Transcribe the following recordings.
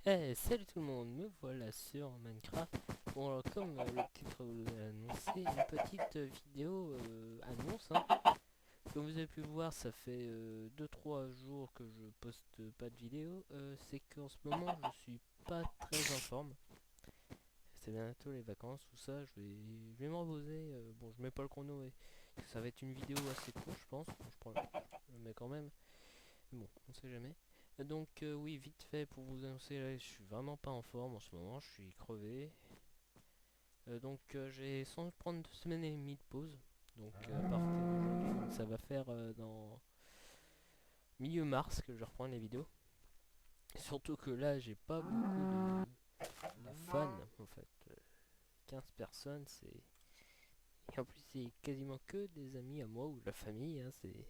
Salut tout le monde, me voilà sur Minecraft. Bon alors comme le titre vous l'a annoncé, une petite vidéo annonce hein. Comme vous avez pu voir, ça fait 2-3 jours que je poste pas de vidéo. C'est qu'en ce moment je suis pas très en forme. C'est bientôt les vacances, tout ça, je vais me reposer. Bon, je mets pas le chrono, ça va être une vidéo assez courte je pense. Bon, je le mets quand même. Bon, on sait jamais. Donc oui, vite fait pour vous annoncer, là, je suis vraiment pas en forme en ce moment, je suis crevé. J'ai sans doute prendre 2 semaines et demie de pause. Donc à partir d'aujourd'hui, donc ça va faire dans milieu mars que je reprends les vidéos. Surtout que là, j'ai pas beaucoup de fans en fait. 15 personnes, c'est... Et en plus, c'est quasiment que des amis à moi ou de la famille, hein, c'est...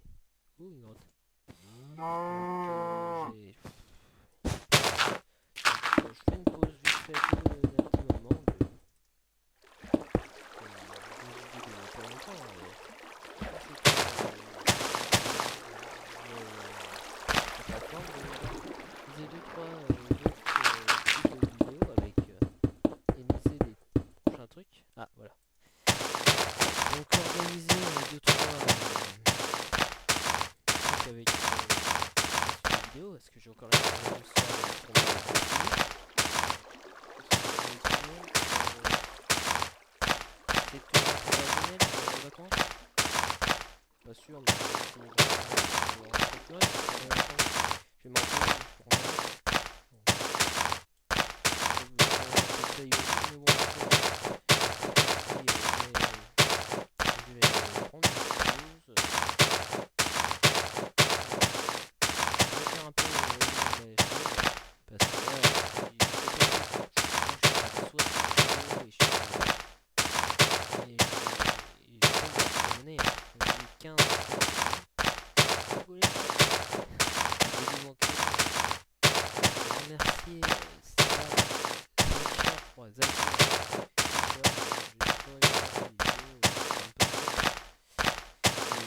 Ouh, une grotte. Je fais une pause vite fait d'un petit moment pas longtemps. Je faisais 2-3 vidéos avec organiser des prochains trucs. Ah voilà. Donc organiser 2-3 trucs avec vidéo. Est-ce que j'ai encore la vidéo ce soir pour c'est tout pour les vacances. Pas sûr, mais je vais m'en remercier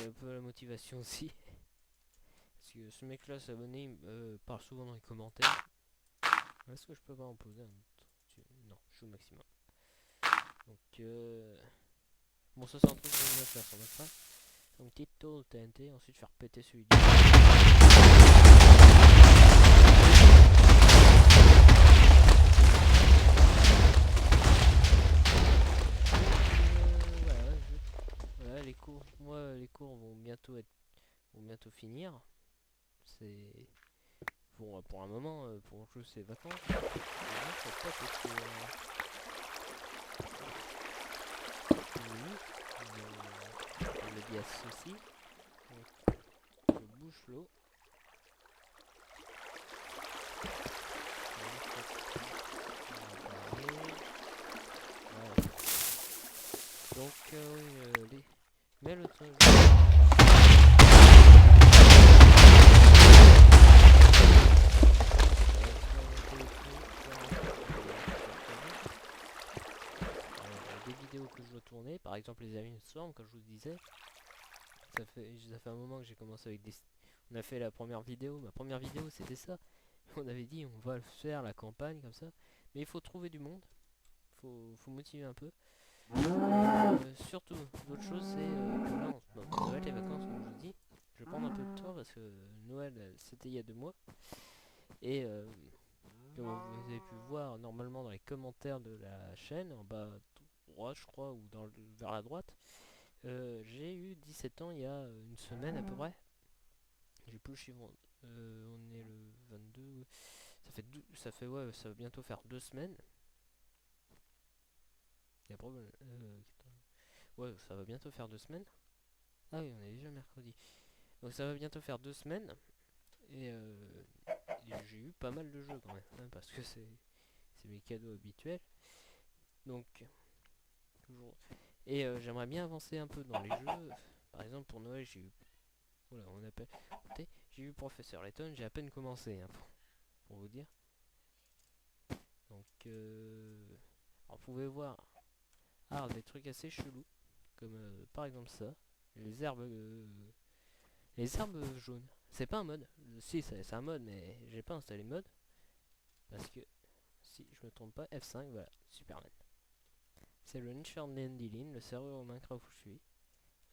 un peu la motivation aussi. Parce que ce mec là s'abonner, il me parle souvent dans les commentaires. Est-ce que je peux pas en poser un autre? Non, je suis au maximum. Donc bon, ça c'est un truc que j'aime bien faire sur Minecraft. Donc petite tour de TNT, ensuite faire péter celui du voilà, les cours. Moi les cours vont bientôt finir. C'est bon pour un moment, pour le jeu c'est vacances. Le bias aussi. Donc, je bouche l'eau. Donc oui, les... Mais le truc... des vidéos que je dois tourner, par exemple les amis Storm, comme je vous disais, ça fait un moment que j'ai commencé avec des... On a fait la première vidéo, ma première vidéo c'était ça. On avait dit on va faire la campagne comme ça, mais il faut trouver du monde, faut motiver un peu. Surtout, l'autre chose c'est que là, ça va être les vacances comme je vous dis. Je vais prendre un peu de temps parce que Noël c'était il y a 2 mois. Et comme vous avez pu voir normalement dans les commentaires de la chaîne, en bas à droite je crois, ou vers la droite, j'ai eu 17 ans il y a une semaine à peu près. J'ai plus le chiffre, on est le 22, ouais, ça va bientôt faire 2 semaines. Il y a problème, ouais, ça va bientôt faire 2 semaines. Ah oui, on est déjà mercredi. Donc ça va bientôt faire 2 semaines. Et j'ai eu pas mal de jeux quand même, hein, parce que c'est mes cadeaux habituels. Donc, toujours. Et j'aimerais bien avancer un peu dans les jeux. Par exemple, pour Noël, j'ai eu. Voilà, on appelle. J'ai eu Professeur Layton, j'ai à peine commencé, hein, pour vous dire. Donc, alors, vous pouvez voir. Ah, des trucs assez chelous. Comme par exemple ça. Les herbes. Les herbes jaunes. C'est pas un mode. Si, c'est un mode, mais j'ai pas installé mode. Parce que si je me trompe pas, F5, voilà, Superman. C'est le Ninja Dandelion, le serveur au Minecraft où je suis.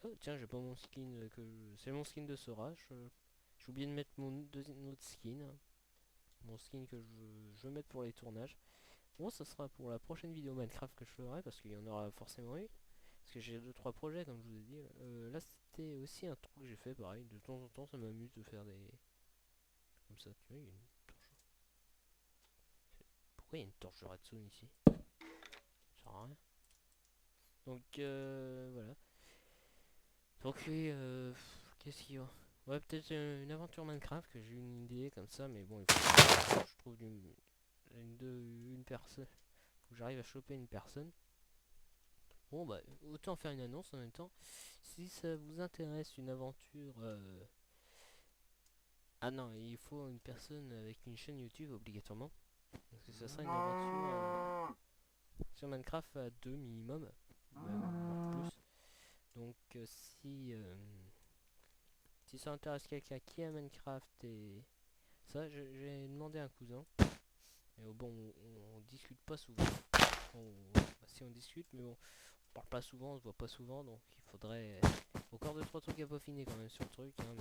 Oh tiens, j'ai pas mon skin c'est mon skin de Sora. J'ai oublié de mettre mon deuxième autre skin. Mon skin que je vais mettre pour les tournages. Bon, ça sera pour la prochaine vidéo Minecraft que je ferai parce qu'il y en aura forcément une. Parce que j'ai 2-3 projets comme je vous ai dit. Là c'était aussi un truc que j'ai fait pareil. De temps en temps ça m'amuse de faire des... Comme ça, tu vois, il y a une torche. Pourquoi il y a une torche de redstone ici? Ça sert à rien. Donc voilà. Donc oui, qu'est-ce qu'il y a? Ouais, peut-être une aventure Minecraft que j'ai une idée comme ça, mais bon, il faut que je trouve une personne. Faut que j'arrive à choper une personne. Bon bah, autant faire une annonce en même temps. Si ça vous intéresse une aventure... Ah non, il faut une personne avec une chaîne YouTube obligatoirement. Parce que ça sera une aventure sur Minecraft à 2 minimum. Même voire plus. Donc si ça intéresse quelqu'un qui a Minecraft et ça, j'ai demandé à un cousin. Mais bon, on discute pas souvent. Bah, si on discute, mais bon, on parle pas souvent, on se voit pas souvent, donc il faudrait encore 2-3 trucs à peaufiner quand même sur le truc. Hein,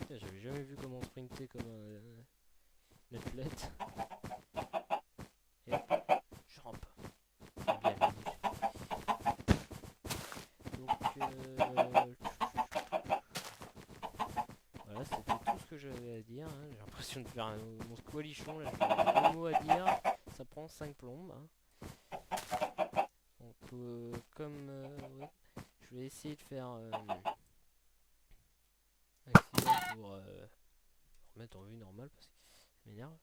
mais j'avais jamais vu comment sprinter comme un athlète. Et je rampe. Bien, donc voilà, c'était tout ce que j'avais à dire. Hein. J'ai l'impression de faire mon squalichon. Là, j'ai deux mots à dire. Ça prend 5 plombes. Hein. Donc, ouais, je vais essayer de faire maximum pour remettre en vue normale parce que ça m'énerve.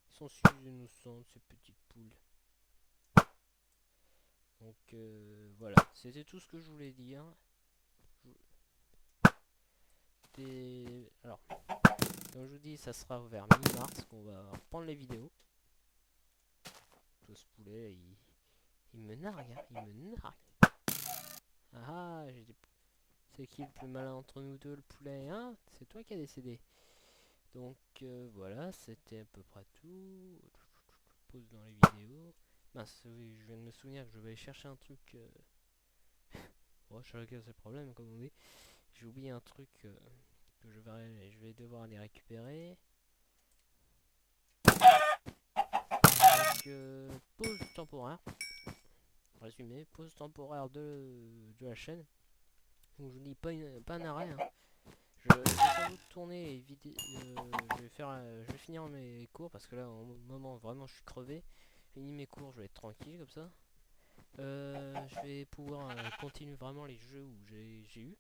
Ils sont si innocentes ces petites poules. Donc voilà, c'était tout ce que je voulais dire. Alors, comme je vous dis, ça sera vers mi-mars qu'on va reprendre les vidéos. Tout ce poulet, il me nargue, hein, il me nargue. Ah, j'ai dit, c'est qui le plus malin entre nous deux, le poulet, hein? C'est toi qui as décédé. Donc voilà, c'était à peu près tout. Pause dans les vidéos. Mince, oui, je viens de me souvenir que je vais aller chercher un truc. Bon, chacun ses problèmes, comme on dit. J'ai oublié un truc que je vais devoir aller récupérer. Donc, pause temporaire. Résumé, pause temporaire de la chaîne. Donc, je vous dis pas un arrêt. Hein. Je vais sans doute tourner les vidéos. Je vais finir mes cours parce que là, en moment, vraiment, je suis crevé. Fini mes cours, je vais être tranquille comme ça. Je vais pouvoir continuer vraiment les jeux où j'ai eu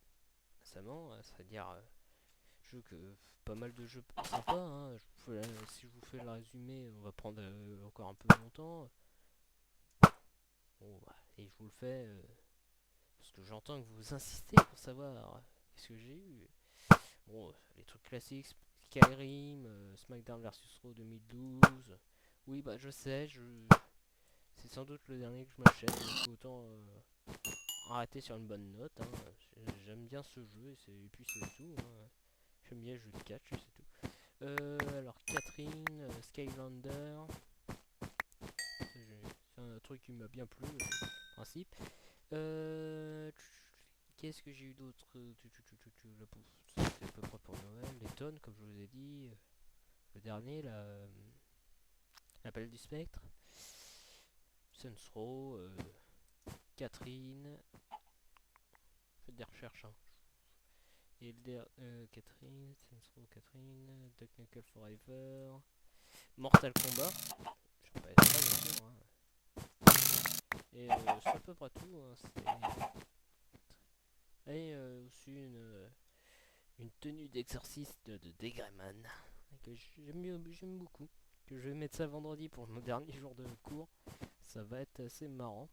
récemment, c'est-à-dire pas mal de jeux sympas. Hein. Si je vous fais le résumé, on va prendre encore un peu longtemps. Bon, bah, et je vous le fais parce que j'entends que vous insistez pour savoir ce que j'ai eu. Bon, les trucs classiques, Skyrim, SmackDown vs Raw 2012. Oui, bah je sais, c'est sans doute le dernier que je m'achète, donc autant arrêter sur une bonne note. Hein. J'aime bien ce jeu et puis c'est tout. Hein. J'aime bien le jeu de catch, c'est tout. Alors Catherine, Skylander, c'est un truc qui m'a bien plu, principe. Qu'est-ce que j'ai eu d'autre? C'était à peu près pour Noël. Les tonnes, comme je vous ai dit. Le dernier, l'appel du spectre. Sunsrow, Catherine. Faites des recherches. Hein. Et Catherine, Sunsrow, Catherine, Duck Knuckle Forever. Mortal Kombat. J'en pas bien sûr. Hein. Et c'est à peu près tout. Hein. Et aussi une tenue d'exorciste de Degrayman que j'aime beaucoup, que je vais mettre ça vendredi pour mon dernier jour de cours. Ça va être assez marrant,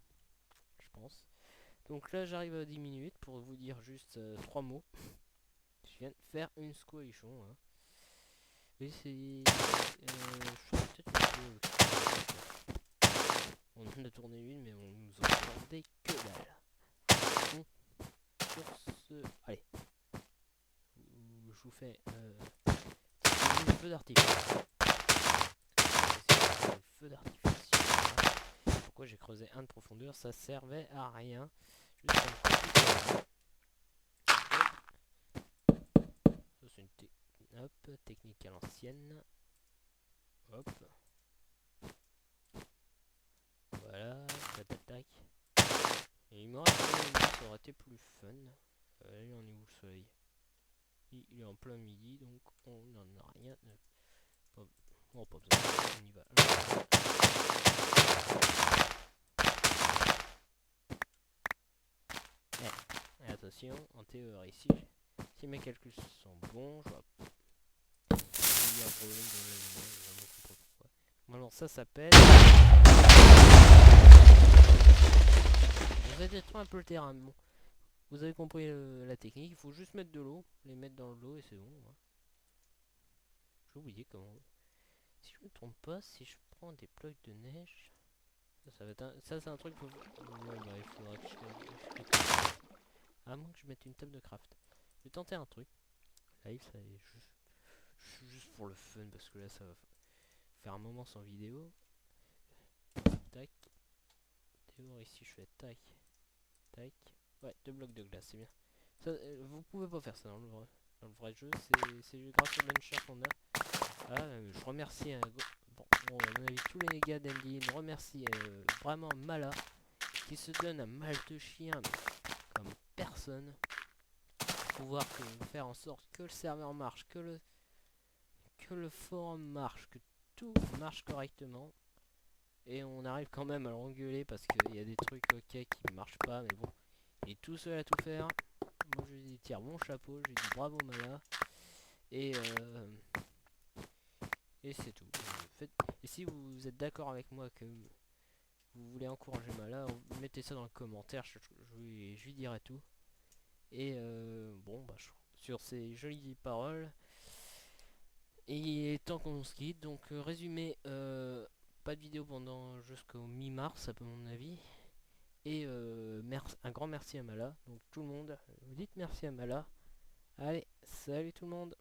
je pense. Donc là j'arrive à 10 minutes pour vous dire juste 3 mots. Je viens de faire une squalichon. Hein. Et c'est... je ferai peut-être une vidéo. On en a tourné une mais on nous en attendait que dalle. Bon, sur ce... Allez. Je vous fais feu d'artifice. Le feu d'artifice. Pourquoi j'ai creusé 1 de profondeur? Ça servait à rien. Juste pour me compliquer la vie. Ça c'est une technique à l'ancienne. Hop. Voilà. Tac tac tac. Et il m'aurait fallu ça aurait été plus fun. Il en est où le soleil? Il est en plein midi, donc on n'en a rien. Pas besoin, on y va. Et attention, en théorie, si mes calculs sont bons, je vois il y a un problème dans l'aliment, je ne comprends pas pourquoi. Bon, alors ça s'appelle... Vous avez détruit un peu le terrain, bon. Vous avez compris la technique, il faut juste mettre de l'eau, les mettre dans l'eau et c'est bon. Ouais. J'ai oublié comment... Si je me trompe pas, si je prends des blocs de neige... Ça va être ça c'est un truc pour... Ouais, bah, il faudra que je... À moins que je mette une table de craft. Je vais tenter un truc. Live, ça est juste pour le fun parce que là ça va faire un moment sans vidéo. Tac. Théorie ici je fais tac. Tac. Ouais, 2 blocs de glace, c'est bien. Ça, vous pouvez pas faire ça dans le vrai jeu, c'est grâce au launcher qu'on a. Ah, je remercie bon, à mon avis tous les gars d'Andy remercie vraiment Mala qui se donne un mal de chien comme personne pour pouvoir faire en sorte que le serveur marche, que le forum marche, que tout marche correctement. Et on arrive quand même à l'engueuler parce qu'il y a des trucs ok qui marchent pas, mais bon, il est tout seul à tout faire. Moi je lui tire mon chapeau, je lui dis bravo Mala. Et c'est tout. Et si vous êtes d'accord avec moi que vous voulez encourager Mala, mettez ça dans le commentaire, je lui dirai tout. Et bon, bah, sur ces jolies paroles, et il est temps qu'on se quitte. Donc résumé, pas de vidéo pendant jusqu'au mi-mars à mon avis. Et un grand merci à Mala. Donc tout le monde, vous dites merci à Mala. Allez, salut tout le monde.